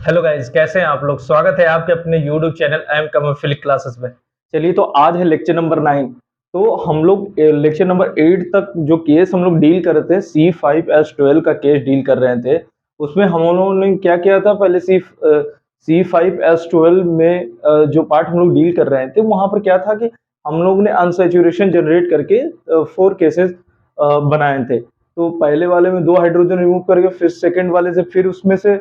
Hello guys, कैसे हैं आप लोग। स्वागत है आपके अपने YouTube channel I am commercial classes में। चलिए, तो आज है लेक्चर नंबर 9। तो हम लोग लेक्चर नंबर 8 तक जो केस हम लोग डील कर रहे थे, C5H12 का केस डील कर रहे थे। उसमें हम लोगों ने क्या किया था, पहले C5H12 में जो पार्ट हम लोग डील कर रहे थे, वहां पर क्या था कि हम लोग ने अनसैचुरेशन जनरेट करके 4 केसेस बनाए थे। तो पहले वाले में 2 हाइड्रोजन रिमूव करके, फिर सेकंड वाले से फिर उसमें से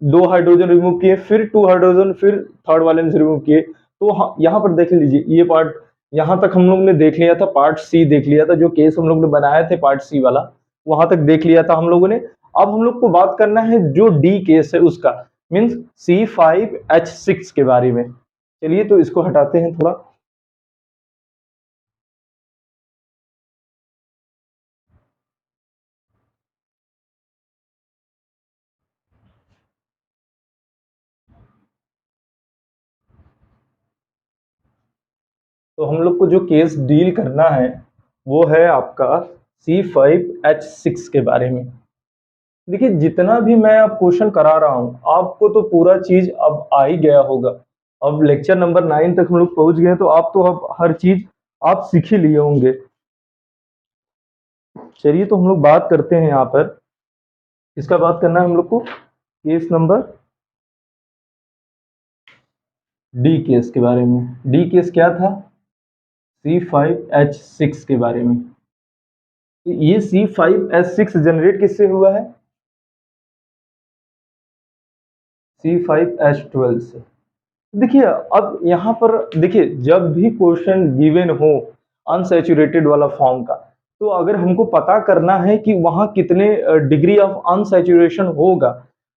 2 हाइड्रोजन रिमूव किए, फिर 2 हाइड्रोजन, फिर थर्ड वाले में से रिमूव किए। तो यहाँ पर देख लीजिए, ये पार्ट यहाँ तक हम लोग ने देख लिया था, पार्ट सी देख लिया था, जो केस हम लोग ने बनाए थे पार्ट सी वाला, वहां तक देख लिया था हम लोगों ने। अब हम लोग को बात करना है जो डी केस है उसका, मीन्स C5H6 के बारे में। चलिए, तो इसको हटाते हैं थोड़ा। तो हम लोग को जो केस डील करना है वो है आपका C5H6 के बारे में। देखिए, जितना भी मैं अब क्वेश्चन करा रहा हूँ आपको तो पूरा चीज अब आ ही गया होगा। अब लेक्चर नंबर 9 तक हम लोग पहुंच गए, तो आप तो अब हर चीज आप सीख ही लिए होंगे। चलिए, तो हम लोग बात करते हैं यहाँ पर। इसका बात करना है हम लोग को केस नंबर डी केस के बारे में। डी केस क्या था? C5H6 के बारे में। ये C5H6 जनरेट किससे हुआ है? C5H12 से। देखिए, अब यहाँ पर देखिए, जब भी क्वेश्चन गिवन हो अनसैचुरेटेड वाला फॉर्म का, तो अगर हमको पता करना है कि वहां कितने डिग्री ऑफ अनसैचुरेशन होगा,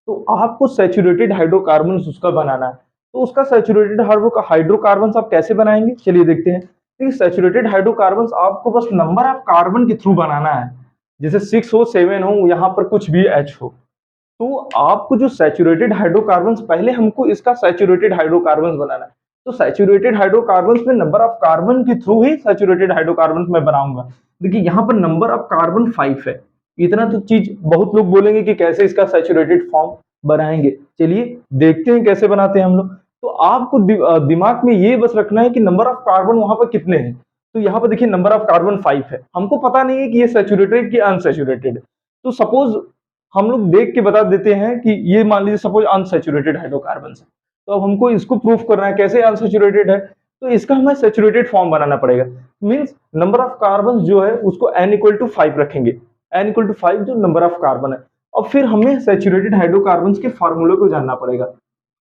तो आपको सैचुरेटेड हाइड्रोकार्बन उसका बनाना है। तो उसका सैचुरेटेड हाइड्रोकार्बन आप कैसे बनाएंगे, चलिए देखते हैं। देखिए, सैचुरेटेड हाइड्रोकार्बन आपको बस नंबर ऑफ कार्बन के थ्रू बनाना है। जैसे 6 हो, 7 हो, यहाँ पर कुछ भी H हो। तो आपको जो सैचुरेटेड हाइड्रोकार्बन्स, पहले हमको इसका सैचुरेटेड हाइड्रोकार्बन्स बनाना है। तो सैचुरेटेड हाइड्रोकार्बन्स में नंबर ऑफ कार्बन के थ्रू ही सैचुरेटेड हाइड्रोकार्बन्स मैं बनाऊंगा। देखिए, यहाँ पर नंबर ऑफ कार्बन 5 है। इतना तो चीज बहुत लोग बोलेंगे कि कैसे इसका सैचुरेटेड फॉर्म बनाएंगे। चलिए देखते हैं कैसे बनाते हैं हम लोग। तो आपको दिमाग में ये बस रखना है कि नंबर ऑफ कार्बन वहां पर कितने हैं। तो यहाँ पर देखिए, नंबर ऑफ कार्बन 5 है। हमको पता नहीं है कि ये सैचुरेटेड कि अनसैचुरेटेड। तो सपोज हम लोग देख के बता देते हैं कि ये मान लीजिए सपोज अनसैचुरेटेड हाइड्रोकार्बन है। तो अब हमको इसको प्रूफ करना है कैसे अनसैचुरेटेड है। तो इसका हमें सैचुरेटेड फॉर्म बनाना पड़ेगा। मींस नंबर ऑफ कार्बन जो है उसको n=5 रखेंगे। n=5 जो नंबर ऑफ कार्बन है। और फिर हमें सैचुरेटेड हाइड्रोकार्बन के फार्मूले को जानना पड़ेगा।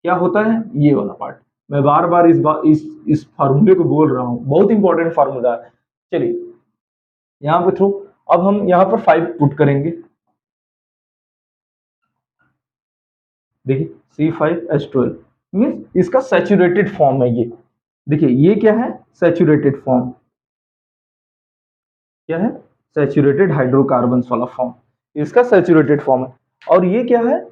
क्या होता है ये वाला पार्ट। मैं बार बार इस फार्मूले को बोल रहा हूँ, बहुत इंपॉर्टेंट फार्मूला है। चलिए, यहाँ पे थ्रू अब हम यहाँ पर 5 पुट करेंगे। देखिए, C5H12 मीन्स इसका सैचुरेटेड फॉर्म है ये। देखिए, ये क्या है? Saturated form. क्या है? सैचुरेटेड हाइड्रोकार्बन वाला फॉर्म। इसका सैचुरेटेड फॉर्म है। और ये क्या है?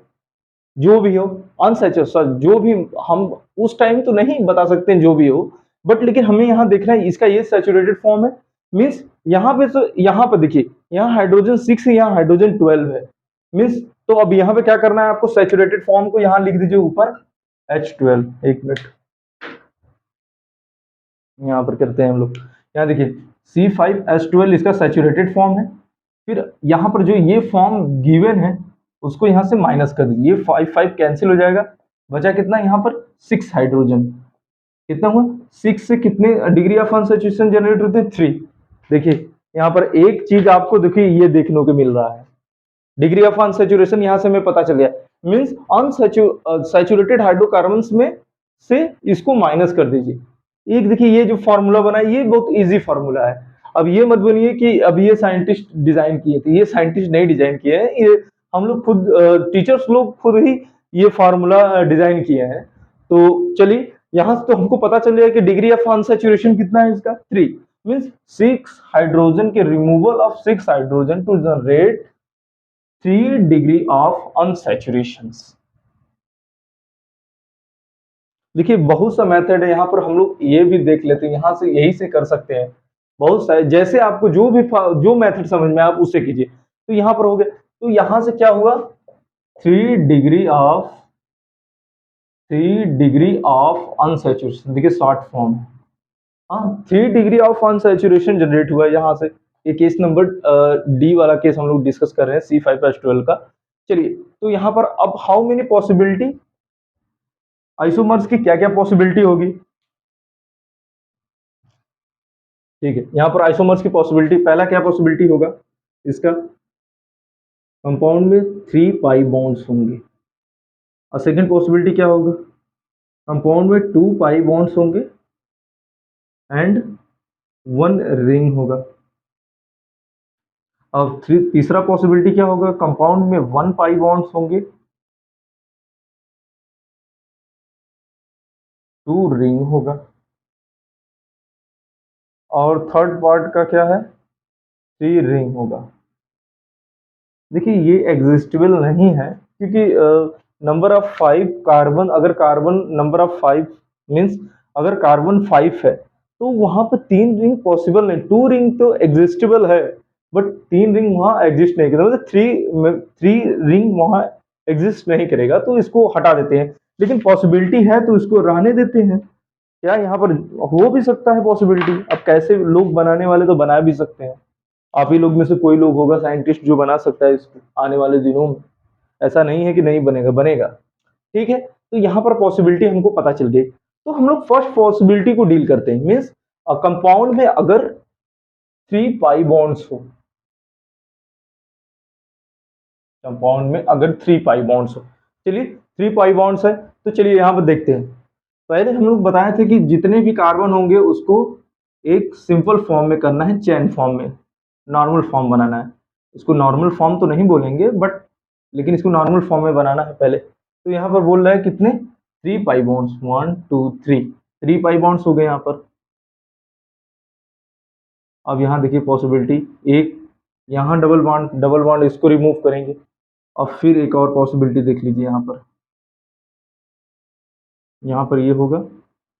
जो भी हो अनसैचुरेटेड, जो भी हम उस टाइम तो नहीं बता सकते जो भी हो, बट लेकिन हमें यहाँ देखना है इसका ये सैचुरेटेड फॉर्म है। मीन्स यहाँ पे तो यहाँ पर देखिए, यहाँ हाइड्रोजन 6 है, यहाँ हाइड्रोजन 12 है। मीन्स तो अब यहाँ पे क्या करना है आपको? सैचुरेटेड फॉर्म को यहाँ लिख दीजिए ऊपर H12। एक मिनट, यहाँ पर करते हैं हम लोग। यहाँ देखिए, C5H12 इसका सैचुरेटेड फॉर्म है। फिर यहाँ पर जो ये फॉर्म गिवन है उसको यहाँ से माइनस कर दीजिए। ये 5 5 कैंसिल हो जाएगा। बचा कितना यहाँ पर? 6 हाइड्रोजन। कितना हुआ? 6 से कितने डिग्री ऑफ अनसैचुरेशन जनरेट होते हैं? 3। देखिए, यहाँ पर एक चीज आपको देखिए ये देखने को मिल रहा है, डिग्री ऑफ अनसैचुरेशन यहाँ से हमें पता चल गया। मीन्स अनसैचुरेटेड हाइड्रोकार्बन्स में से इसको माइनस कर दीजिए। एक देखिए, ये जो फॉर्मूला बना है ये बहुत इजी फॉर्मूला है। अब ये मत बोलिए कि अब ये साइंटिस्ट डिजाइन किए थे। ये साइंटिस्ट नहीं डिजाइन किए हैं, ये हम लोग खुद टीचर्स लोग खुद ही ये फॉर्मूला डिजाइन किए हैं। तो चलिए, यहाँ से तो हमको पता चल गया कि डिग्री ऑफ अनसैचुरेशन कितना है इसका? 3। मीन्स 6 हाइड्रोजन के removal of 6 hydrogen to generate 3 degree of unsaturation. देखिए, बहुत सा मेथड है यहाँ पर, हम लोग ये भी देख लेते हैं, यहाँ से यही से कर सकते हैं। बहुत सारे, जैसे आपको जो मेथड समझ में आप उससे कीजिए। तो यहाँ पर हो गया। तो यहाँ से क्या हुआ? 3 degree of 3 degree of unsaturation, देखिए शॉर्ट फॉर्म है। हाँ, 3 डिग्री ऑफ अनसैचुरेशन जनरेट हुआ है यहाँ से। ये केस नंबर डी वाला केस हम लोग डिस्कस कर रहे हैं C5H12 का। चलिए, तो यहाँ पर अब हाउ मेनी पॉसिबिलिटी, आइसोमर्स की क्या क्या पॉसिबिलिटी होगी। ठीक है, यहाँ पर आइसोमर्स की पॉसिबिलिटी, पहला क्या पॉसिबिलिटी होगा इसका, कंपाउंड में 3 पाई बॉन्ड्स होंगे। और सेकेंड पॉसिबिलिटी क्या होगा, कंपाउंड में 2 पाई बॉन्ड्स होंगे एंड 1 रिंग होगा। अब तीसरा पॉसिबिलिटी क्या होगा, कंपाउंड में 1 पाई बॉन्ड्स होंगे, 2 रिंग होगा। और थर्ड पार्ट का क्या है, 3 रिंग होगा। देखिए ये एग्जिस्टेबल नहीं है, क्योंकि नंबर ऑफ 5 कार्बन, अगर कार्बन नंबर ऑफ 5 मीन्स अगर कार्बन 5 है तो वहां पर 3 रिंग पॉसिबल नहीं। 2 रिंग तो एग्जिस्टेबल है, बट 3 रिंग वहां एग्जिस्ट नहीं करेगा, मतलब थ्री रिंग वहां एग्जिस्ट नहीं करेगा, तो इसको हटा देते हैं। लेकिन पॉसिबिलिटी है तो इसको रहने देते हैं। क्या यहाँ पर हो भी सकता है पॉसिबिलिटी, अब कैसे लोग बनाने वाले तो बना भी सकते हैं। आप ही लोग में से कोई लोग होगा साइंटिस्ट जो बना सकता है इसको आने वाले दिनों में। ऐसा नहीं है कि नहीं बनेगा, बनेगा। ठीक है, तो यहाँ पर पॉसिबिलिटी हमको पता चल गई। तो हम लोग फर्स्ट पॉसिबिलिटी को डील करते हैं, मीन्स कंपाउंड में अगर 3 पाई बॉन्ड्स हो, कंपाउंड में अगर 3 पाई बॉन्ड्स हो। चलिए 3 पाई बॉन्ड्स है, तो चलिए यहाँ पर देखते हैं। पहले हम लोग बताए थे कि जितने भी कार्बन होंगे उसको एक सिंपल फॉर्म में करना है, चैन फॉर्म में, नॉर्मल फॉर्म बनाना है। इसको नॉर्मल फॉर्म तो नहीं बोलेंगे बट, लेकिन इसको नॉर्मल फॉर्म में बनाना है पहले। तो यहाँ पर बोल रहा है कितने, 3 पाई बॉन्ड्स, 1 2 3, 3 पाई बॉन्ड्स हो गए यहाँ पर। अब यहाँ देखिए पॉसिबिलिटी एक, यहाँ डबल बॉन्ड, डबल बॉन्ड इसको रिमूव करेंगे। अब फिर एक और पॉसिबिलिटी देख लीजिए, यहाँ पर ये होगा,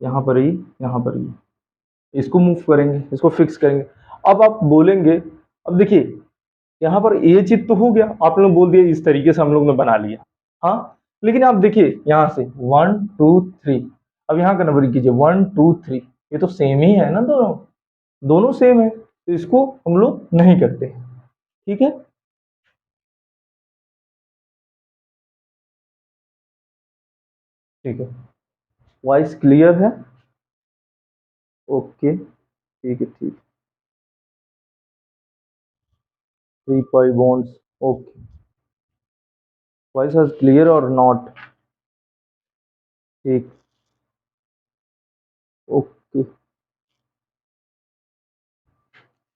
यहाँ पर ये, यहाँ पर ये, इसको मूव करेंगे, इसको फिक्स करेंगे। अब आप बोलेंगे, अब देखिए यहाँ पर ये चीज तो हो गया, आप लोग बोल दिए इस तरीके से हम लोग ने बना लिया। हाँ, लेकिन आप देखिए यहाँ से 1 2 3, अब यहाँ का नंबरिंग कीजिए 1 2 3, ये तो सेम ही है ना, दोनों दोनों सेम है, तो इसको हम लोग नहीं करते। ठीक है, ठीक है, वॉइस क्लियर है, ओके, ठीक है, ठीक। 3 pi bonds, okay, voice is clear और नॉट, ठीक, ओके,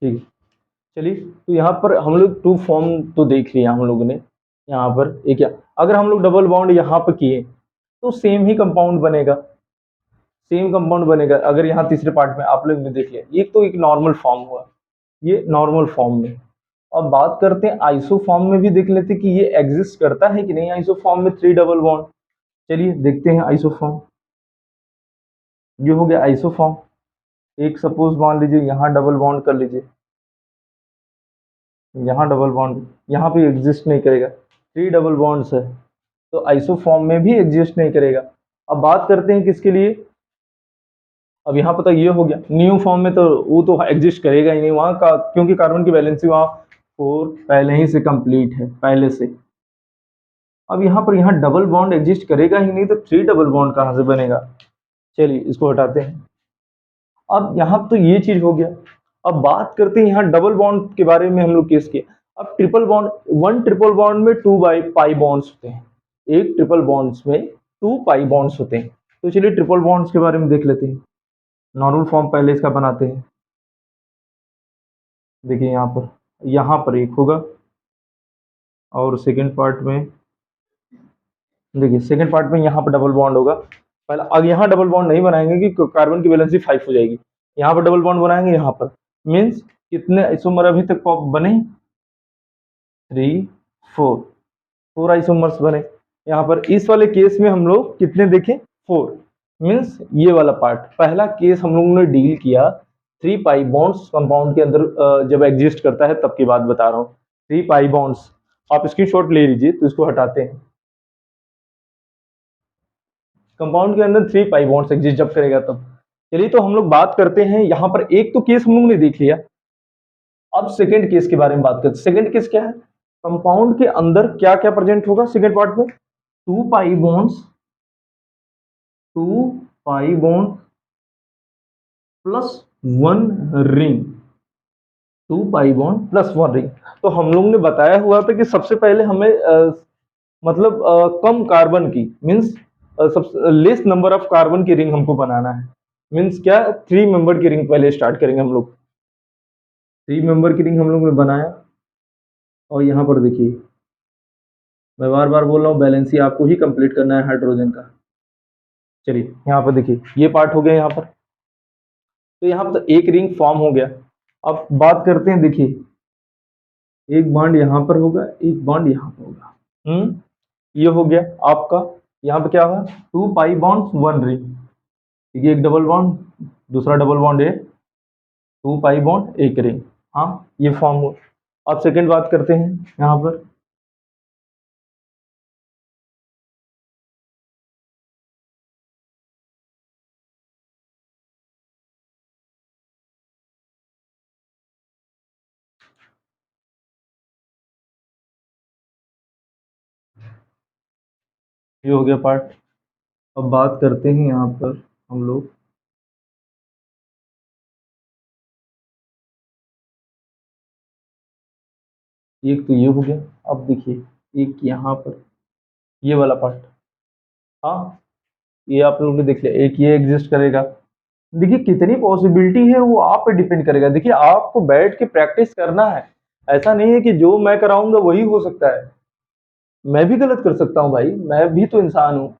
ठीक है। चलिए, तो यहाँ पर हम लोग 2 फॉर्म तो देख लिया हम लोगों ने। यहाँ पर एक क्या, अगर हम लोग डबल बॉन्ड यहाँ पर किए तो सेम ही कंपाउंड बनेगा, सेम कंपाउंड बनेगा। अगर यहाँ तीसरे पार्ट में आप लोग ने देख लिया, ये तो एक नॉर्मल फॉर्म हुआ, ये नॉर्मल फॉर्म में। अब बात करते हैं आइसो फॉर्म में, भी देख लेते कि ये एग्जिस्ट करता है कि नहीं आइसो फॉर्म में 3 डबल बॉन्ड। चलिए देखते हैं आइसो फॉर्म। ये हो गया आइसो फॉर्म। एक सपोज मान लीजिए यहाँ डबल बॉन्ड कर लीजिए, यहाँ डबल बॉन्ड, यहाँ पे एग्जिस्ट नहीं करेगा, 3 डबल बॉन्ड्स है, तो आइसो फॉर्म में भी एग्जिस्ट नहीं करेगा। अब बात करते हैं किसके लिए, अब यहाँ पता ये हो गया न्यू फॉर्म में, तो वो तो एग्जिस्ट करेगा ही नहीं वहाँ का, क्योंकि कार्बन की वैलेंसी वहाँ 4 पहले ही से कंप्लीट है, पहले से। अब यहाँ पर यहाँ डबल बॉन्ड एग्जिस्ट करेगा ही नहीं, तो 3 डबल बॉन्ड कहाँ से बनेगा। चलिए इसको हटाते हैं। अब यहाँ तो ये चीज हो गया। अब बात करते हैं यहाँ डबल बॉन्ड के बारे में, हम लोग केस किए। अब ट्रिपल बॉन्ड, 1 ट्रिपल बॉन्ड में 2 पाई बॉन्ड्स होते हैं, एक ट्रिपल बॉन्ड्स में 2 पाई बॉन्ड्स होते हैं। तो चलिए ट्रिपल बॉन्ड्स के बारे में देख लेते हैं। नॉर्मल फॉर्म पहले इसका बनाते हैं। देखिए यहाँ पर एक होगा, और सेकेंड पार्ट में देखिए, सेकेंड पार्ट में यहाँ पर डबल बॉन्ड होगा। पहले अब यहाँ डबल बॉन्ड नहीं बनाएंगे कि कार्बन की वैलेंसी 5 हो जाएगी। यहाँ पर डबल बॉन्ड बनाएंगे, यहाँ पर मीन्स कितने आइसोमर अभी तक बने, 3 4 आइसोमर्स बने। यहाँ पर इस वाले केस में हम लोग कितने देखें, 4, मीन्स ये वाला पार्ट, पहला केस हम लोगों ने डील किया 3 पाई बॉन्ड्स कंपाउंड के अंदर जब एग्जिस्ट करता है तब की बात बता रहा हूँ। 3 पाई बॉन्ड्स, आप स्क्रीनशॉट ले लीजिए, तो इसको हटाते हैं। कंपाउंड के अंदर 3 पाई बॉन्ड्स एग्जिस्ट जब करेगा तब। चलिए तो हम लोग बात करते हैं यहाँ पर, एक तो केस हम लोग ने देख लिया, अब सेकंड केस के बारे में बात करते हैं। सेकंड केस क्या है, कंपाउंड के अंदर क्या क्या प्रेजेंट होगा सेकंड पार्ट में, 2 pi bonds, 2 pi bond plus 1 ring, 2 pi bond plus 1 ring. तो हम लोग ने बताया हुआ था कि सबसे पहले हमें मतलब कम कार्बन की मीन्स सबसे लेस नंबर ऑफ कार्बन की रिंग हमको बनाना है। मीन्स क्या, 3 मेंबर की रिंग पहले स्टार्ट करेंगे हम लोग। 3 मेंबर की रिंग हम लोग ने बनाया, और यहाँ पर देखिए मैं बार बार बोल रहा हूँ, बैलेंस ही आपको ही कंप्लीट करना है हाइड्रोजन का। चलिए यहाँ पर देखिए ये पार्ट हो गया यहाँ पर, तो यहाँ पर तो एक रिंग फॉर्म हो गया। अब बात करते हैं, देखिए एक बॉन्ड यहाँ पर होगा, एक बॉन्ड यहाँ पर होगा। ये हो गया आपका, यहाँ पे क्या हुआ, 2 पाई बॉन्ड 1 रिंग, ठीक है, एक डबल बॉन्ड, दूसरा डबल बॉन्ड है, 2 पाई बॉन्ड 1 रिंग। हाँ ये फॉर्म हुआ। अब सेकंड बात करते हैं यहाँ पर, ये हो गया पार्ट। अब बात करते हैं यहाँ पर हम लोग, एक तो ये हो गया। अब देखिए एक यहाँ पर ये वाला पार्ट, हाँ ये आप लोगों ने देख लिया, एक ये एग्जिस्ट करेगा। देखिए कितनी पॉसिबिलिटी है वो आप पे डिपेंड करेगा। देखिए आपको बैठ के प्रैक्टिस करना है, ऐसा नहीं है कि जो मैं कराऊंगा वही हो सकता है, मैं भी गलत कर सकता हूँ भाई, मैं भी तो इंसान हूँ।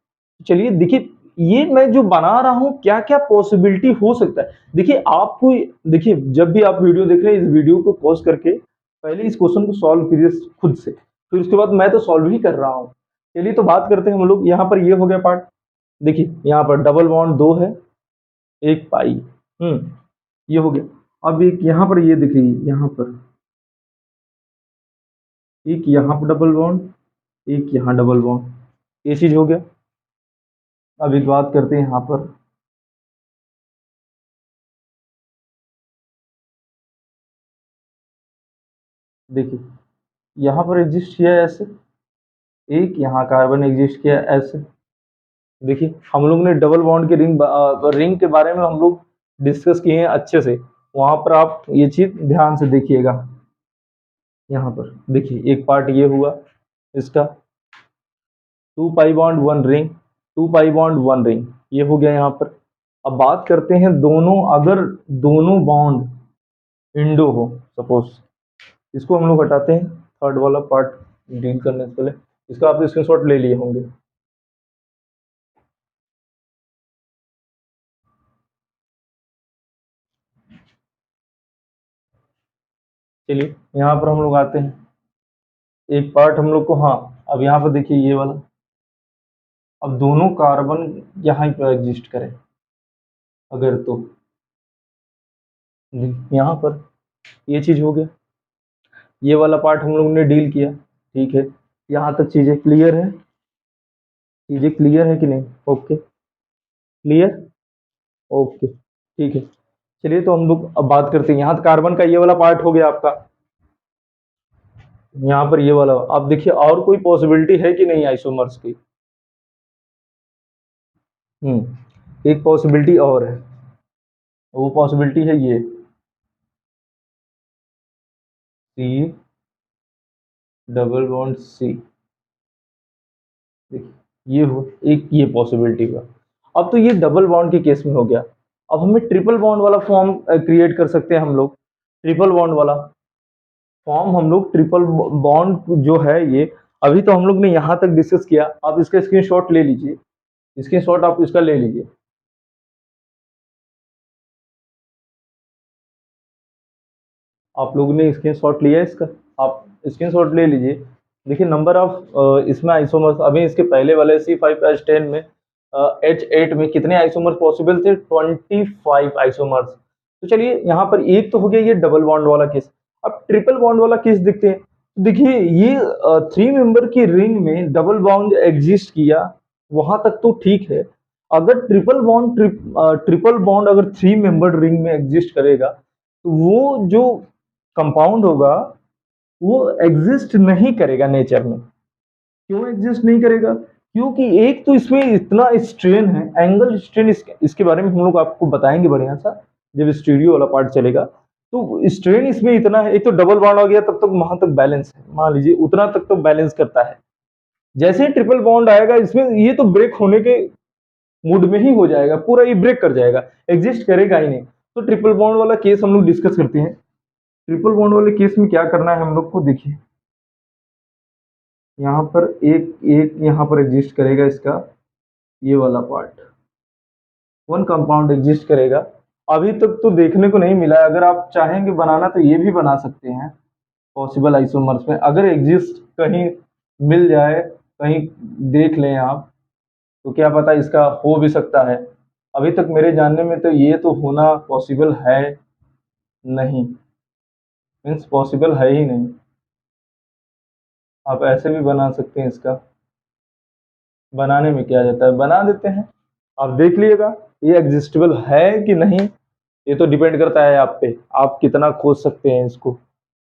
चलिए देखिए ये मैं जो बना रहा हूँ क्या क्या पॉसिबिलिटी हो सकता है। देखिए आपको, देखिए जब भी आप वीडियो देख रहे हैं इस वीडियो को पॉज करके पहले इस क्वेश्चन को सॉल्व कीजिए खुद से, फिर उसके बाद मैं तो सॉल्व ही कर रहा हूँ। चलिए तो बात करते हैं हम लोग, यहाँ पर ये हो गया पार्ट। देखिए यहाँ पर डबल बॉन्ड 2 है, 1 पाई, ये हो गया। अब एक यहाँ पर ये देखिए, यहाँ पर एक यहाँ पर डबल बॉन्ड, एक यहाँ डबल बॉन्ड, ये चीज हो गया। अब एक बात करते हैं यहाँ पर, देखिए यहाँ पर एग्जिस्ट किया है ऐसे, एक यहाँ कार्बन एग्जिस्ट किया है ऐसे। देखिए हम लोग ने डबल बॉन्ड के रिंग के बारे में हम लोग डिस्कस किए हैं अच्छे से, वहां पर आप ये चीज ध्यान से देखिएगा। यहाँ पर देखिए एक पार्ट ये हुआ इसका, 2 pi bond 1 ring, 2 pi bond 1 ring, ये हो गया यहाँ पर। अब बात करते हैं दोनों, अगर दोनों बॉन्ड इंडो हो सपोज, इसको हम लोग हटाते हैं, थर्ड वाला पार्ट डील करने से पहले इसका आप स्क्रीनशॉट ले लिए होंगे। चलिए यहाँ पर हम लोग आते हैं, एक पार्ट हम लोग को, हाँ अब यहाँ पर देखिए ये वाला, अब दोनों कार्बन यहाँ पर एग्जिस्ट करें अगर, तो यहाँ पर ये चीज हो गया, ये वाला पार्ट हम लोग ने डील किया, ठीक है। यहाँ तक चीजें क्लियर है, चीजें क्लियर है कि नहीं, ओके क्लियर, ओके ठीक है। चलिए तो हम लोग अब बात करते हैं, यहाँ कार्बन का ये वाला पार्ट हो गया आपका, यहाँ पर ये वाला। अब देखिए और कोई पॉसिबिलिटी है कि नहीं आइसोमर्स की, एक पॉसिबिलिटी और है, वो पॉसिबिलिटी है ये सी डबल बॉन्ड सी, देखिए ये हो एक, ये पॉसिबिलिटी हुआ। अब तो ये डबल बॉन्ड के केस में हो गया, अब हमें ट्रिपल बॉन्ड वाला फॉर्म क्रिएट कर सकते हैं हम लोग। ट्रिपल बॉन्ड वाला फॉर्म हम लोग, ट्रिपल बॉन्ड जो है ये, अभी तो हम लोग ने यहाँ तक डिस्कस किया, आप इसका स्क्रीनशॉट ले लीजिए, स्क्रीनशॉट आप इसका ले लीजिए। आप लोगों ने स्क्रीनशॉट लिया इसका, आप स्क्रीनशॉट ले लीजिए। देखिए नंबर ऑफ इसमें आइसोमर्स, अभी इसके पहले वाले C5H10 में H8 में कितने आइसोमर्स पॉसिबल थे, 25 आइसोमर्स। तो चलिए यहाँ पर एक तो हो गया ये डबल बॉन्ड वाला केस, अब ट्रिपल बॉन्ड वाला केस देखते हैं। देखिए ये 3 मेंबर की रिंग में डबल बॉन्ड एग्जिस्ट किया, वहां तक तो ठीक है, अगर ट्रिपल बॉन्ड अगर 3 मेंबर्ड रिंग में एग्जिस्ट करेगा, तो वो जो कंपाउंड होगा, वो एग्जिस्ट नहीं करेगा नेचर में। क्यों एग्जिस्ट नहीं करेगा? क्योंकि एक तो इसमें इतना स्ट्रेन है, एंगल स्ट्रेन, इसके बारे में हम लोग आपको बताएंगे बढ़िया सा जब स्टीरियो वाला पार्ट चलेगा। तो स्ट्रेन इसमें इतना है, एक तो डबल बॉन्ड हो गया तब तक वहां तक बैलेंस है, मान लीजिए उतना तक तो बैलेंस करता है। जैसे ही ट्रिपल बॉन्ड आएगा इसमें, ये तो ब्रेक होने के मूड में ही हो जाएगा, पूरा ये ब्रेक कर जाएगा, एग्जिस्ट करेगा ही नहीं। तो ट्रिपल बॉन्ड वाला केस हम लोग डिस्कस करते हैं। ट्रिपल बॉन्ड वाले केस में क्या करना है हम लोग को, देखिए यहाँ पर एक एक यहाँ पर एग्जिस्ट करेगा इसका ये वाला पार्ट, वन कंपाउंड एग्जिस्ट करेगा। अभी तक तो देखने को नहीं मिला है, अगर आप चाहेंगे बनाना तो ये भी बना सकते हैं पॉसिबल आइसोमर्स में, अगर एग्जिस्ट कहीं मिल जाए, कहीं देख लें आप, तो क्या पता इसका हो भी सकता है। अभी तक मेरे जानने में तो ये तो होना पॉसिबल है नहीं, मीन्स पॉसिबल है ही नहीं। आप ऐसे भी बना सकते हैं इसका, बनाने में क्या जाता है, बना देते हैं। आप देख लीजिएगा ये एग्जिस्टेबल है कि नहीं, ये तो डिपेंड करता है आप पे, आप कितना खोज सकते हैं इसको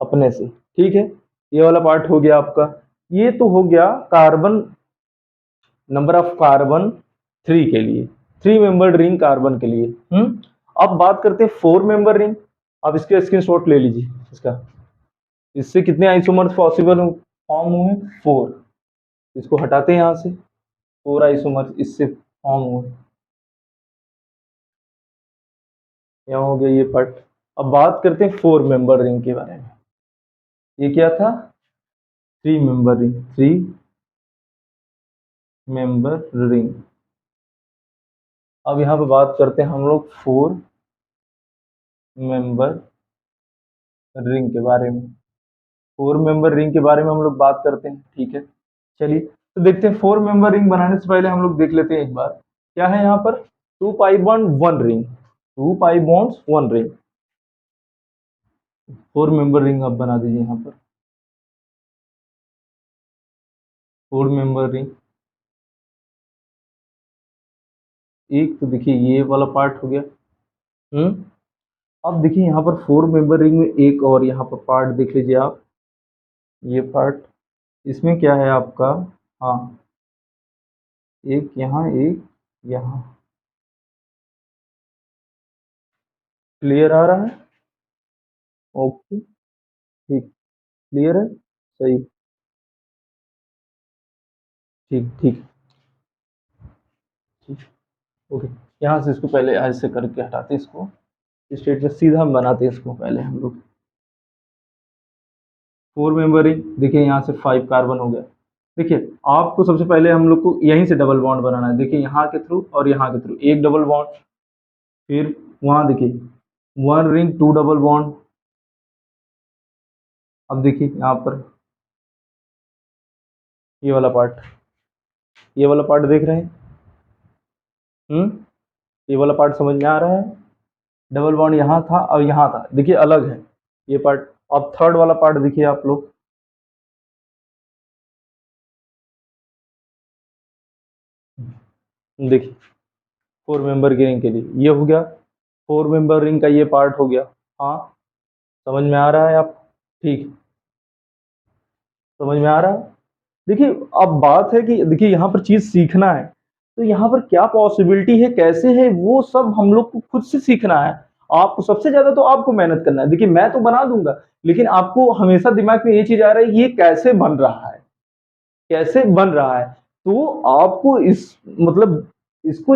अपने से। ठीक है, ये वाला पार्ट हो गया आपका। ये तो हो गया कार्बन, नंबर ऑफ कार्बन 3 के लिए, 3 मेंबर्ड रिंग कार्बन के लिए। अब बात करते हैं 4 मेंबर रिंग। आप इसके स्क्रीनशॉट ले लीजिए इसका, इससे कितने आइसोमर्स पॉसिबल फॉर्म हुए, 4। इसको हटाते हैं यहाँ से, 4 आइसोमर्स इससे फॉर्म हुए, यहाँ हो गया ये पार्ट। अब बात करते हैं 4 मेंबर रिंग के बारे में। ये क्या था, 3 मेंबर रिंग, 3 मेंबर रिंग। अब यहाँ पे बात करते हैं हम लोग 4 मेंबर रिंग के बारे में। 4 मेंबर रिंग के बारे में हम लोग बात करते हैं, ठीक है। चलिए तो देखते हैं, 4 मेंबर रिंग बनाने से पहले हम लोग देख लेते हैं एक बार क्या है यहाँ पर, 2 pi bond 1 ring, 2 pi bonds 1 ring. 4 member ring आप बना दीजिए यहाँ पर, 4 मेंबर रिंग। एक तो देखिए ये वाला पार्ट हो गया। अब देखिए यहाँ पर 4 मेंबर रिंग में एक और यहाँ पर पार्ट देख लीजिए आप, ये पार्ट, इसमें क्या है आपका, हाँ एक यहाँ एक यहाँ, क्लियर आ रहा है, ओके ठीक, क्लियर है, सही, ठीक ठीक ठीक, ओके। यहाँ से इसको पहले ऐसे करके हटाते हैं इसको, स्टेट में सीधा हम बनाते हैं इसको पहले हम लोग। 4 मेंबर रिंग, देखिए यहाँ से 5 कार्बन हो गया। देखिए आपको सबसे पहले हम लोग को यहीं से डबल बॉन्ड बनाना है, देखिए यहाँ के थ्रू और यहाँ के थ्रू एक डबल बॉन्ड, फिर वहां देखिए 1 रिंग 2 डबल बॉन्ड। अब देखिए यहाँ पर ये वाला पार्ट, ये वाला पार्ट देख रहे हैं, ये वाला पार्ट समझ में आ रहा है, डबल बॉन्ड यहाँ था और यहाँ था, देखिए अलग है ये पार्ट। अब थर्ड वाला पार्ट देखिए आप लोग, देखिए 4 मेंबर की रिंग के लिए ये हो गया, 4 मेंबर रिंग का ये पार्ट हो गया। हाँ समझ में आ रहा है आप, ठीक, समझ में आ रहा है। देखिए अब बात है कि देखिए यहाँ पर चीज सीखना है, तो यहाँ पर क्या पॉसिबिलिटी है, कैसे है, वो सब हम लोग को खुद से सीखना है। आपको सबसे ज्यादा तो आपको मेहनत करना है। देखिए मैं तो बना दूंगा, लेकिन आपको हमेशा दिमाग में ये चीज आ रहा है ये कैसे बन रहा है, कैसे बन रहा है। तो आपको इस मतलब इसको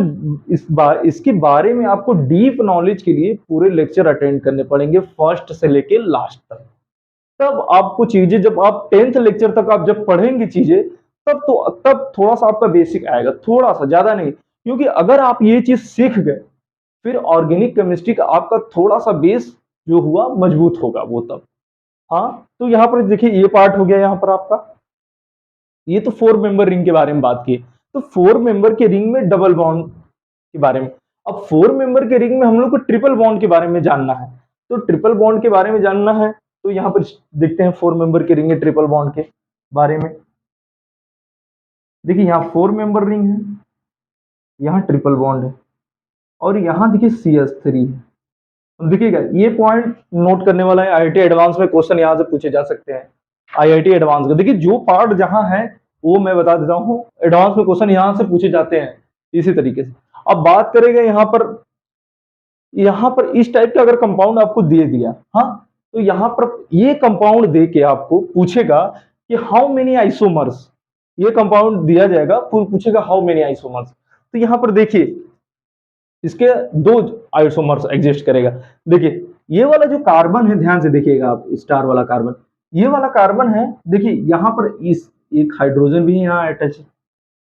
इसके बारे में आपको डीप नॉलेज के लिए पूरे लेक्चर अटेंड करने पड़ेंगे, फर्स्ट से लेके लास्ट तक। तब आपको चीजें, जब आप 10th लेक्चर तक आप जब पढ़ेंगे चीजें, तब थोड़ा सा आपका बेसिक आएगा, थोड़ा सा, ज्यादा नहीं। क्योंकि अगर आप ये चीज सीख गए, फिर ऑर्गेनिक केमिस्ट्री का आपका थोड़ा सा बेस जो हुआ मजबूत होगा वो तब। हाँ तो यहाँ पर देखिए ये पार्ट हो गया यहाँ पर आपका, ये तो 4 मेंबर रिंग के बारे में बात की। तो 4 मेंबर के रिंग में डबल बॉन्ड के बारे में, अब 4 मेंबर के रिंग में हम लोग को ट्रिपल बॉन्ड के बारे में जानना है। तो ट्रिपल बॉन्ड के बारे में जानना है, तो यहाँ पर देखते हैं 4 मेंबर के रिंग है ट्रिपल बॉन्ड के बारे में। देखिए यहाँ 4 मेंबर रिंग है, यहाँ ट्रिपल बॉन्ड है, और यहाँ देखिए CS3 है। देखिएगा ये पॉइंट नोट करने वाला है, IIT एडवांस में क्वेश्चन यहाँ से पूछे जा सकते हैं। IIT एडवांस का देखिए जो पार्ट जहां है वो मैं बता देता हूँ, एडवांस में क्वेश्चन यहाँ से पूछे जाते हैं इसी तरीके से। अब बात करेंगे यहाँ पर इस टाइप का अगर कंपाउंड आपको दे दिया, हाँ, तो यहाँ पर ये कंपाउंड दे के आपको पूछेगा कि हाउ मेनी आइसोमर्स, ये कंपाउंड दिया जाएगा, पूछेगा हाउ मेनी आइसोमर्स। तो यहाँ पर देखिए इसके दो आइसोमर्स एग्जिस्ट करेगा। देखिए ये वाला जो कार्बन है, ध्यान से देखिएगा आप, स्टार वाला कार्बन, ये वाला कार्बन है, देखिए यहाँ पर इस एक हाइड्रोजन भी यहाँ अटैच है।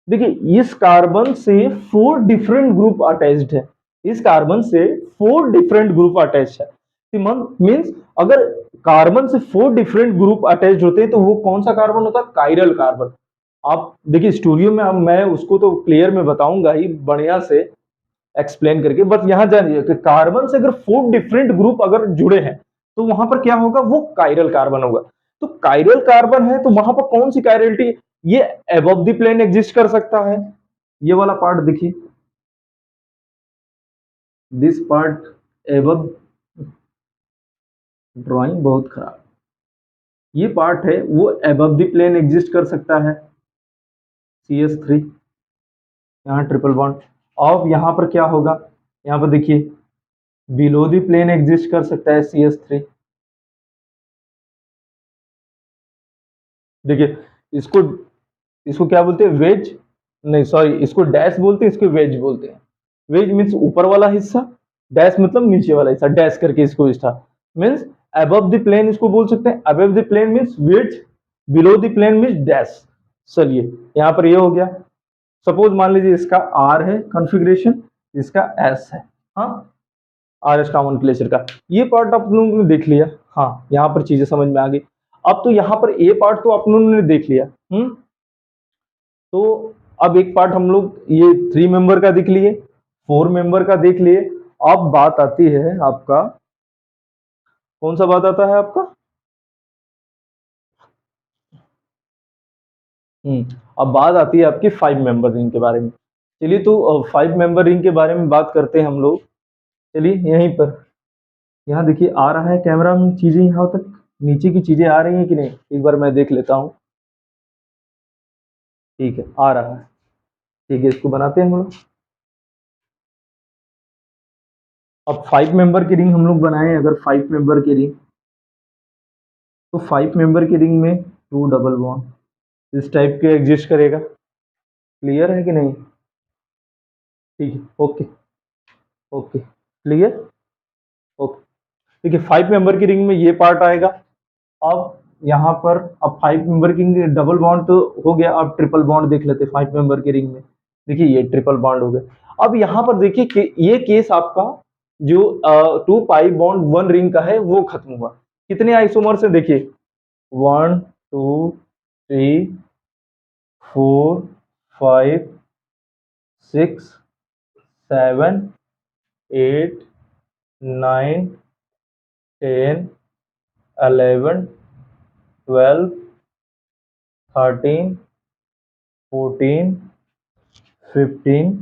देखिए इस कार्बन से 4 डिफरेंट ग्रुप अटैच्ड है, इस कार्बन से 4 डिफरेंट ग्रुप अटैच है। मीन्स अगर कार्बन से 4 डिफरेंट ग्रुप अटैच होते हैं तो वो कौन सा कार्बन होता है? Chiral carbon. आप देखिए स्टूडियो में अब मैं उसको तो क्लियर में बताऊंगा ही बढ़िया से एक्सप्लेन करके, बट यहां जानिए कि कार्बन से अगर 4 डिफरेंट ग्रुप अगर जुड़े हैं तो वहां पर क्या होगा? वो कायरल कार्बन होगा। तो कायरल कार्बन है तो वहां पर कौन सी कायरलिटी? ये अबव द प्लेन एग्जिस्ट कर सकता है, ये वाला पार्ट देखिए, दिस पार्ट एबव, ड्राइंग बहुत खराब, ये पार्ट है वो एबव द प्लेन एग्जिस्ट कर सकता है, CS3, यहाँ ट्रिपल बॉन्ड। अब यहाँ पर क्या होगा? यहाँ पर देखिए बिलो द प्लेन एग्जिस्ट कर सकता है CS3। देखिए इसको इसको क्या बोलते हैं? वेज, नहीं सॉरी, इसको डैश बोलते हैं, इसको वेज बोलते हैं। वेज मीन्स ऊपर वाला हिस्सा, डैश मतलब नीचे वाला हिस्सा, डैश करके इसको हिस्सा मीन्स अबव द प्लेन इसको बोल सकते हैं। Above the plane means wedge, below the plane means dash. चलिए यहाँ पर ये हो गया। सपोज मान लीजिए इसका R है कॉन्फ़िगरेशन, इसका S है, हाँ, RS कॉमन क्लेचर का, ये पार्ट आप लोगों ने देख लिया। हाँ यहाँ पर चीजें समझ में आ गई। अब तो यहाँ पर ए पार्ट तो आप लोगों ने देख लिया, तो अब एक पार्ट हम लोग ये 3 मेंबर का देख लिए, 4 मेंबर का देख लिए। अब बात आती है आपका, कौन सा बात आता है आपका? अब बात आती है आपकी 5 मेंबर रिंग के बारे में। चलिए तो 5 मेंबर रिंग के बारे में बात करते हैं हम लोग। चलिए यहीं पर, यहाँ देखिए आ रहा है कैमरा में चीजें, यहाँ तक नीचे की चीजें आ रही हैं कि नहीं, एक बार मैं देख लेता हूँ। ठीक है आ रहा है, ठीक है इसको बनाते हैं हम लोग। अब 5 मेंबर की रिंग हम लोग बनाए, अगर 5 मेंबर की रिंग, तो 5 मेंबर की रिंग में 2 डबल बॉन्ड इस टाइप के एग्जिस्ट करेगा। क्लियर है कि नहीं? ठीक है, ओके ओके, क्लियर, ओके। देखिए 5 मेंबर की रिंग में ये पार्ट आएगा। अब यहाँ पर, अब 5 मेंबर की डबल बॉन्ड तो हो गया, अब ट्रिपल बॉन्ड देख लेते हैं 5 मेंबर की रिंग में। देखिए ये ट्रिपल बॉन्ड हो गया। अब यहाँ पर देखिए कि ये केस आपका जो 2 पाई बॉन्ड 1 रिंग का है वो खत्म हुआ। कितने आइसोमर्स है? देखिए 1 2 3 4 5 6 7 8 9 10 11 12 13 14 15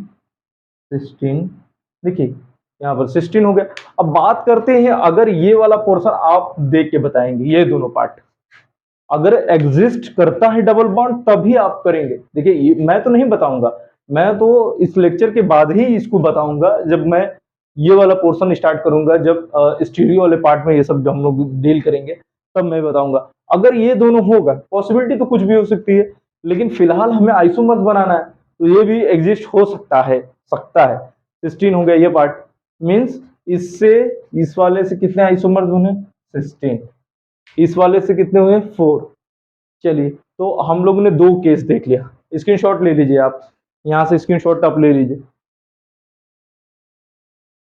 16, देखिए यहाँ पर 16 हो गया। अब बात करते हैं, अगर ये वाला पोर्शन आप देख के बताएंगे, ये दोनों पार्ट अगर एग्जिस्ट करता है डबल बॉन्ड तभी आप करेंगे। देखिए मैं तो नहीं बताऊंगा, मैं तो इस लेक्चर के बाद ही इसको बताऊंगा, जब मैं ये वाला पोर्शन स्टार्ट करूंगा, जब स्टीरियो वाले पार्ट में ये सब जो हम लोग डील करेंगे तब मैं बताऊंगा। अगर ये दोनों होगा, पॉसिबिलिटी तो कुछ भी हो सकती है, लेकिन फिलहाल हमें आइसोमर्स बनाना है, तो ये भी एग्जिस्ट हो सकता है। 16 हो गया ये पार्ट, मीन्स इससे इस वाले से कितने आइसोमर्स बने? 16। इस वाले से कितने हुए? 4। चलिए तो हम लोगों ने 2 केस देख लिया। स्क्रीनशॉट ले लीजिए आप, यहाँ से स्क्रीनशॉट आप ले लीजिए,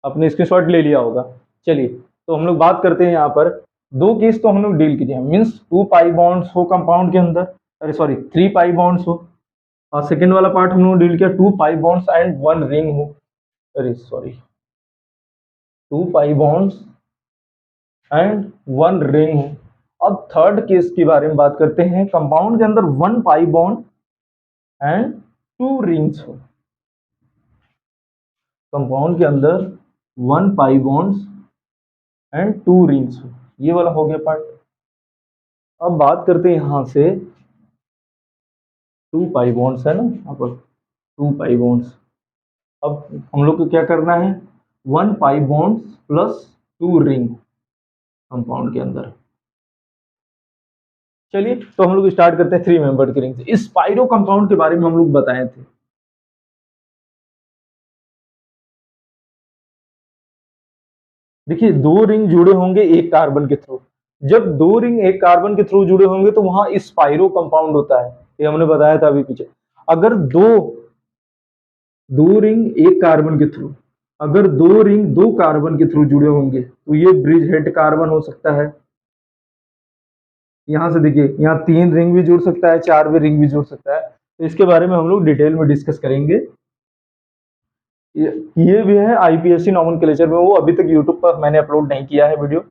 आपने स्क्रीनशॉट ले लिया होगा। चलिए तो हम लोग बात करते हैं यहाँ पर, 2 केस तो हम लोग डील किए, मीन्स 2 पाई बॉन्ड्स हो कंपाउंड के अंदर, अरे सॉरी 3 पाई बॉन्ड्स हो, और सेकेंड वाला पार्ट हम लोग डील किया 2 पाई बॉन्ड्स एंड 1 रिंग हो, अरे sorry 2 pi bonds and 1 ring हो। अब थर्ड केस के बारे में बात करते हैं, कंपाउंड के अंदर 1 पाई बॉन्ड एंड 2 रिंग्स हो। कंपाउंड के अंदर 1 पाई बॉन्ड्स एंड 2 रिंग्स हो, ये वाला हो गया पार्ट। अब बात करते हैं यहाँ से 2 पाई बॉन्ड्स है ना, यहाँ पर 2 पाई बॉन्ड्स। अब हम लोग को क्या करना है, 1 pi bonds plus 2 ring compound के अंदर। चलिए तो हम लोग स्टार्ट करते हैं 3 मेंबर्ड की रिंग से। इस स्पाइरो कंपाउंड के बारे में हम लोग बताए थे। देखिए 2 रिंग जुड़े होंगे एक कार्बन के थ्रू। जब 2 रिंग एक कार्बन के थ्रू जुड़े होंगे तो वहां स्पाइरो कंपाउंड होता है, ये हमने बताया था अभी पीछे। अगर दो रिंग एक कार्बन के थ्रू, अगर 2 रिंग 2 कार्बन के थ्रू जुड़े होंगे तो ये ब्रिज हेड कार्बन हो सकता है। यहां से देखिए, यहाँ 3 रिंग भी जुड़ सकता है, 4 भी रिंग भी जुड़ सकता है। तो इसके बारे में हम लोग डिटेल में डिस्कस करेंगे। ये भी है आईपीएससी नॉमेनक्लेचर में, वो अभी तक यूट्यूब पर मैंने अपलोड नहीं किया है वीडियो।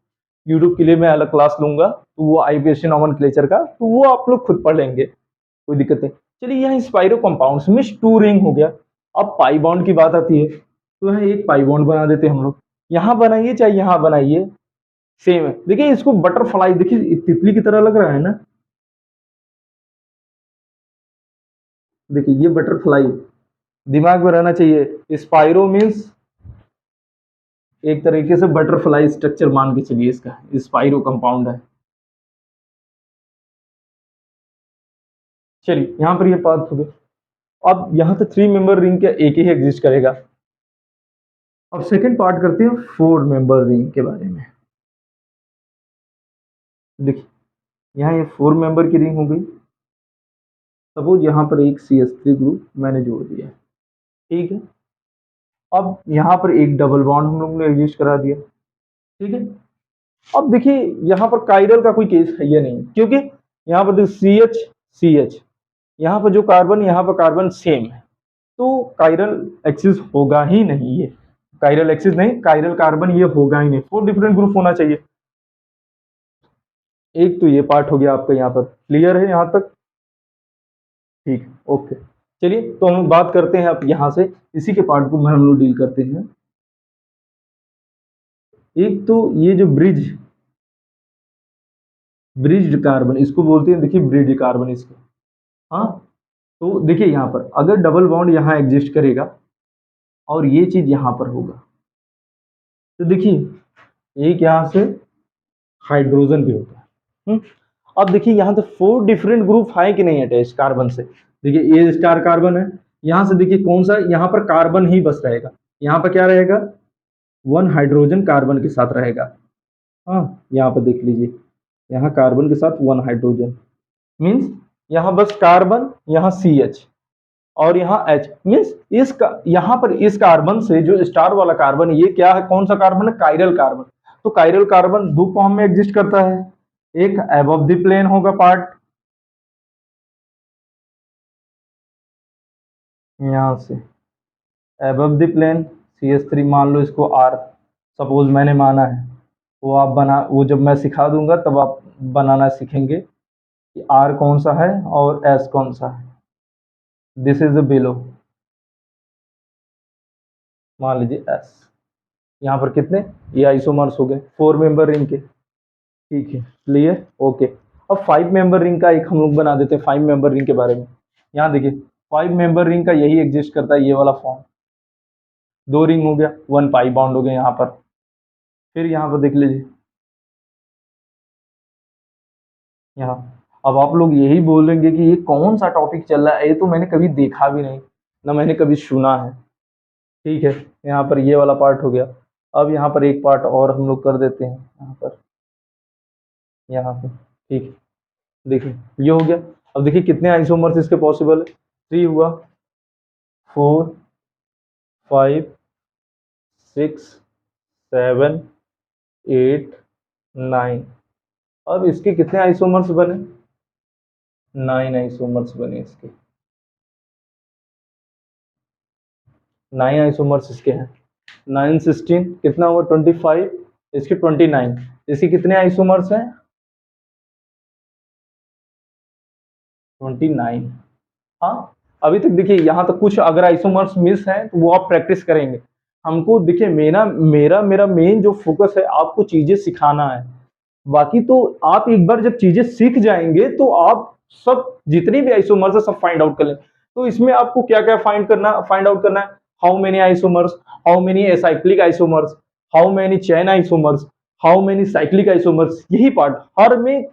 यूट्यूब के लिए मैं अलग क्लास लूंगा, तो वो आईपीएससी नॉमेनक्लेचर का, तो वो आप लोग खुद पढ़ लेंगे, कोई दिक्कत नहीं। चलिए यहाँ स्पाइरो कंपाउंड्स में 2 रिंग हो गया। अब पाई बॉन्ड की बात आती है, तो यहाँ एक पाई बॉन्ड बना देते हैं हम लोग। यहाँ बनाइए चाहे यहाँ बनाइए, सेम है। देखिए इसको बटरफ्लाई, देखिए तितली की तरह लग रहा है ना, देखिए ये बटरफ्लाई दिमाग में रहना चाहिए। स्पाइरो मीन्स एक तरीके से बटरफ्लाई स्ट्रक्चर मान के चलिए, इसका स्पाइरो कंपाउंड है। चलिए यहाँ पर ये बात हो गई। अब यहाँ तो 3 मेंबर रिंग का एक ही एग्जिस्ट करेगा। अब सेकंड पार्ट करते हैं 4 मेंबर रिंग के बारे में। देखिए यहाँ ये 4 मेंबर की रिंग हो गई। सपोज यहाँ पर एक CH3 ग्रुप मैंने जोड़ दिया, ठीक है। अब यहाँ पर एक डबल बॉन्ड हम लोग ने एग्जिस्ट करा दिया, ठीक है। अब देखिए यहाँ पर कायरल का कोई केस है या नहीं, क्योंकि यहाँ पर सी एच सी एच, यहाँ पर जो कार्बन, यहाँ पर कार्बन सेम है, तो कायरल एक्सिस होगा ही नहीं। ये कायरल एक्सिस नहीं, कायरल कार्बन ये होगा ही नहीं। 4 डिफरेंट ग्रुप होना चाहिए। एक तो ये पार्ट हो गया आपका, यहाँ पर क्लियर है यहाँ तक, ठीक, ओके। चलिए तो हम लोग बात करते हैं अब यहाँ से, इसी के पार्ट को हम लोग डील करते हैं। एक तो ये जो ब्रिज्ड कार्बन इसको बोलते हैं, देखिए ब्रिज्ड कार्बन इसको, हाँ। तो देखिए यहाँ पर अगर डबल बॉन्ड यहाँ एग्जिस्ट करेगा और ये चीज यहाँ पर होगा, तो देखिए एक यहाँ से हाइड्रोजन भी होता है। अब देखिए यहाँ तो 4 डिफरेंट ग्रुप है कि नहीं अटैच कार्बन से। देखिए ए स्टार कार्बन है, यहाँ से देखिए कौन सा, यहाँ पर कार्बन ही बस रहेगा। यहाँ पर क्या रहेगा, 1 हाइड्रोजन कार्बन के साथ रहेगा। हाँ यहाँ पर देख लीजिए, यहाँ कार्बन के साथ 1 हाइड्रोजन, मीन्स यहाँ बस कार्बन, यहाँ CH और यहाँ H, मीन्स यहाँ पर इस कार्बन से जो स्टार वाला कार्बन, ये क्या है, कौन सा कार्बन है, कायरल कार्बन। तो कायरल कार्बन 2 फॉर्म में एग्जिस्ट करता है। एक एबव द प्लेन होगा पार्ट, यहाँ से एबव द प्लेन CH3, मान लो इसको R, सपोज मैंने माना है। वो जब मैं सिखा दूंगा तब आप बनाना सीखेंगे कि R कौन सा है और S कौन सा है। दिस इज द बिलो, मान लीजिए S। यहाँ पर कितने, ये आइसोमर्स हो गए 4 मेंबर रिंग के, ठीक है, क्लियर, ओके। अब 5 मेंबर रिंग का एक हम लोग बना देते हैं, 5 मेंबर रिंग के बारे में। यहाँ देखिए 5 मेंबर रिंग का यही एग्जिस्ट करता है, ये वाला फॉर्म। 2 रिंग हो गया, 1 पाई बॉन्ड हो गया यहाँ पर। फिर यहाँ पर देख लीजिए, यहाँ अब आप लोग यही बोलेंगे कि ये कौन सा टॉपिक चल रहा है, ये तो मैंने कभी देखा भी नहीं, ना मैंने कभी सुना है, ठीक है। यहाँ पर ये वाला पार्ट हो गया। अब यहाँ पर एक पार्ट और हम लोग कर देते हैं, यहाँ पे, ठीक है। देखिए ये हो गया। अब देखिए कितने आइसोमर्स इसके पॉसिबल है, 3 हुआ, 4, 5, 6, 7, 8, 9। अब इसके कितने आइसोमर्स बने, 9 आइसोमर्स बने इसके, 9 आइसोमर्स इसके हैं। 9 16 कितना हुआ, 25, इसके 29। इसके कितने आइसोमर्स हैं, 29। हाँ अभी तक देखिए यहाँ तक कुछ अगर आइसोमर्स मिस हैं तो वो आप प्रैक्टिस करेंगे। हमको देखिए मेरा मेरा मेरा मेन जो फोकस है आपको चीजें सिखाना है। बाकी तो आप एक बार जब चीजें सीख जाएंगे तो आप सब जितनी भी आइसोमर्स है सब फाइंड आउट कर लें। तो इसमें आपको क्या क्या फाइंड आउट करना है? How many isomers, how many acyclic isomers, how many chain isomers, how many cyclic isomers, यही पार्ट हर में।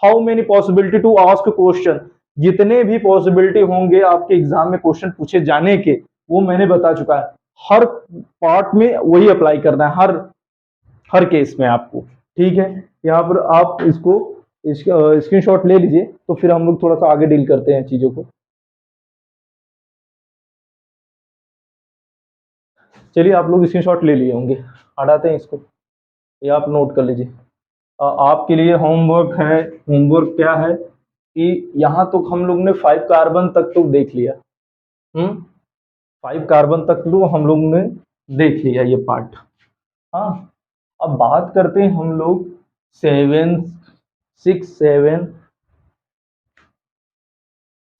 How many possibility to ask question, जितने भी पॉसिबिलिटी होंगे आपके एग्जाम में क्वेश्चन पूछे जाने के, वो मैंने बता चुका है। हर पार्ट में वही अप्लाई करना है, हर हर केस में आपको। ठीक है, यहाँ पर आप इसको स्क्रीनशॉट ले लीजिए, तो फिर हम लोग थोड़ा सा आगे डील करते हैं चीजों को। चलिए आप लोग स्क्रीनशॉट ले लिए होंगे, हटाते हैं इसको, ये आप नोट कर लीजिए। आपके लिए होमवर्क है। होमवर्क क्या है कि यहाँ तो हम लोग ने 5 कार्बन तक तो देख लिया। 5 कार्बन तक तो हम लोग ने देख लिया ये पार्ट। हाँ, अब बात करते हैं हम लोग 7 6 7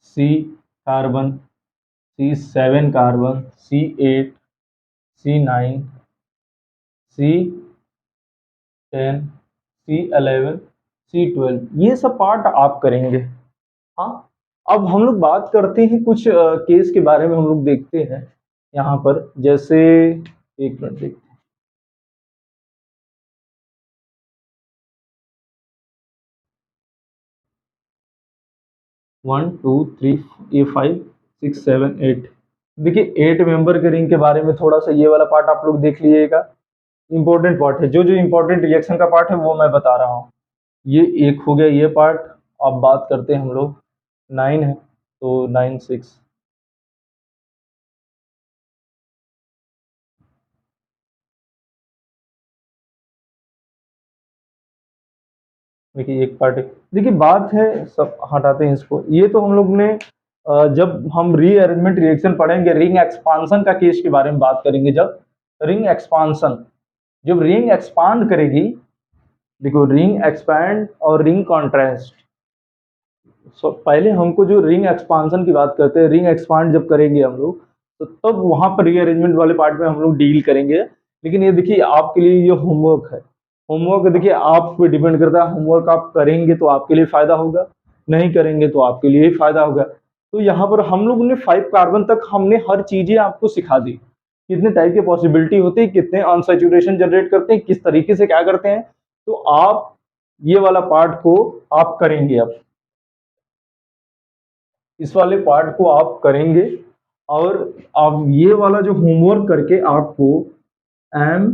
सी carbon, C7 carbon, C8 C9 C10 C11 C12, ये सब पार्ट आप करेंगे। हाँ, अब हम लोग बात करते हैं कुछ केस के बारे में, हम लोग देखते हैं यहाँ पर। जैसे एक मिनट देखते हैं। 1 2 3, ये 5 6 7 8। देखिए 8 मेंबर के रिंग के बारे में थोड़ा सा ये वाला पार्ट आप लोग देख लीजिएगा। इंपॉर्टेंट पार्ट है, जो जो इंपॉर्टेंट रिएक्शन का पार्ट है वो मैं बता रहा हूँ। ये एक हो गया ये पार्ट। अब बात करते हैं हम लोग, 9 है तो 9 6। देखिए एक पार्ट है। देखिए बात है, सब हटाते हैं इसको। ये तो हम लोग ने जब हम रीअरेंजमेंट रिएक्शन पढ़ेंगे, रिंग एक्सपांसन का केस के बारे में बात करेंगे। जब रिंग एक्सपांसन, जब रिंग एक्सपांड करेगी, देखो रिंग एक्सपैंड और रिंग कॉन्ट्रास्ट। पहले हमको जो रिंग एक्सपांसन की बात करते हैं, रिंग एक्सपांड जब करेंगे हम लोग, तो तब वहां पर रीअरेंजमेंट वाले पार्ट में हम लोग डील करेंगे। लेकिन ये देखिए आपके लिए ये होमवर्क है। होमवर्क देखिए आप पे डिपेंड करता है। होमवर्क आप करेंगे तो आपके लिए फायदा होगा, नहीं करेंगे तो आपके लिए ही फायदा होगा। तो यहाँ पर हम लोग ने 5 कार्बन तक हमने हर चीजें आपको सिखा दी। कितने टाइप के पॉसिबिलिटी होती है, कितने अनसैचुरेशन जनरेट करते हैं, किस तरीके से क्या करते हैं। तो आप ये वाला पार्ट को आप करेंगे। अब इस वाले पार्ट को आप करेंगे, और आप ये वाला जो होमवर्क करके आपको M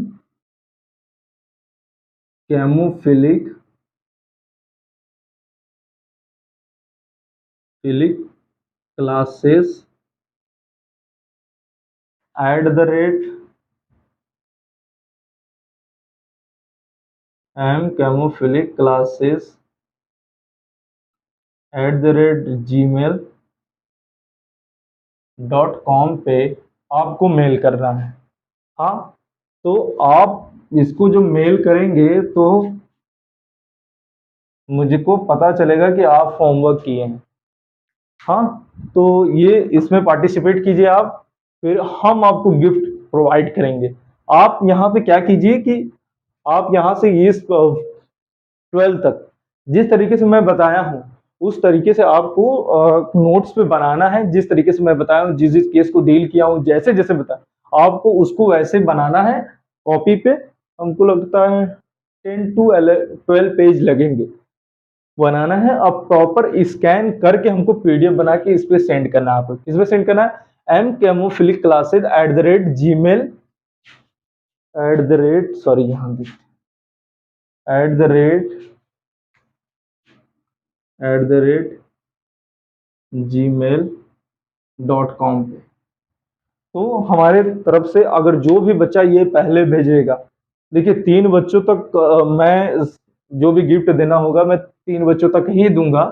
chemophilic classes at the rate M chemophilic classes gmail.com पे आपको मेल करना है। हाँ, तो आप इसको जो मेल करेंगे तो मुझको पता चलेगा कि आप होमवर्क किए हैं। हाँ, तो ये इसमें पार्टिसिपेट कीजिए आप, फिर हम आपको गिफ्ट प्रोवाइड करेंगे। आप यहाँ पे क्या कीजिए कि आप यहाँ से ये 12 तक जिस तरीके से मैं बताया हूँ, उस तरीके से आपको नोट्स पे बनाना है। जिस तरीके से मैं बताया हूँ, जिस जिस केस को डील किया हूँ, जैसे जैसे बताया आपको उसको वैसे बनाना है कॉपी पे। हमको लगता है 10 to 12 पेज लगेंगे बनाना है। अब प्रॉपर स्कैन करके हमको पीडीएफ बना के इस पे सेंड करना है। आपको किस पे सेंड करना है? mcamophilicclasses@gmail eight the rate sorry यहाँ एट द रेट gmail.com पे। तो हमारे तरफ से अगर जो भी बच्चा ये पहले भेजेगा, देखिए 3 बच्चों तक मैं जो भी गिफ्ट देना होगा मैं 3 बच्चों तक ही दूंगा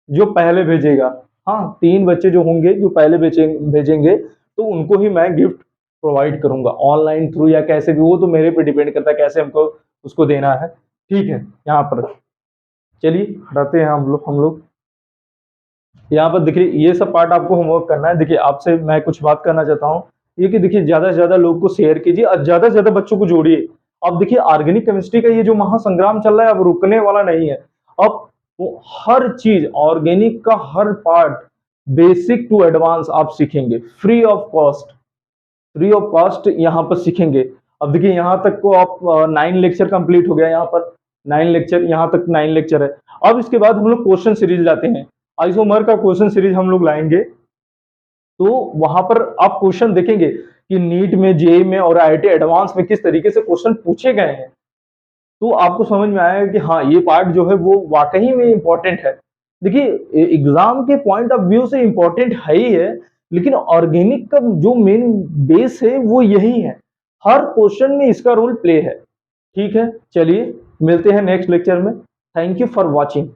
जो पहले भेजेगा। हाँ, 3 बच्चे जो होंगे जो पहले भेजेंगे तो उनको ही मैं गिफ्ट प्रोवाइड करूंगा, ऑनलाइन थ्रू या कैसे भी। वो तो मेरे पे डिपेंड करता है कैसे हमको उसको देना है। ठीक है, यहाँ पर चलिए हटाते हैं हम लोग। यहाँ पर देखिए ये सब पार्ट आपको होमवर्क करना है। देखिए आपसे मैं कुछ बात करना चाहता हूँ ये कि देखिए ज़्यादा से ज़्यादा लोग को शेयर कीजिए और ज़्यादा से ज़्यादा बच्चों को जोड़िए। अब देखिए ऑर्गेनिक केमिस्ट्री का ये जो महासंग्राम चल रहा है अब रुकने वाला नहीं है। अब वो हर चीज़ ऑर्गेनिक का हर पार्ट बेसिक टू एडवांस आप सीखेंगे free of cost. Free of cost यहाँ पर सीखेंगे। अब देखिए यहाँ तक को आप 9 लेक्चर कंप्लीट हो गया यहाँ पर 9 लेक्चर यहाँ तक 9 लेक्चर है। अब इसके बाद हम लोग क्वेश्चन सीरीज लाते हैं। आइसोमर का क्वेश्चन सीरीज हम लोग लाएंगे। तो वहां पर आप क्वेश्चन देखेंगे कि नीट में जेई में और आईआईटी एडवांस में किस तरीके से क्वेश्चन पूछे गए हैं। तो आपको समझ में आएगा कि हाँ ये पार्ट जो है वो वाकई में इंपॉर्टेंट है। देखिए एग्जाम के पॉइंट ऑफ व्यू से इंपॉर्टेंट है ही है, लेकिन ऑर्गेनिक का जो मेन बेस है वो यही है। हर क्वेश्चन में इसका रोल प्ले है। ठीक है, चलिए मिलते हैं नेक्स्ट लेक्चर में। Thank you for watching.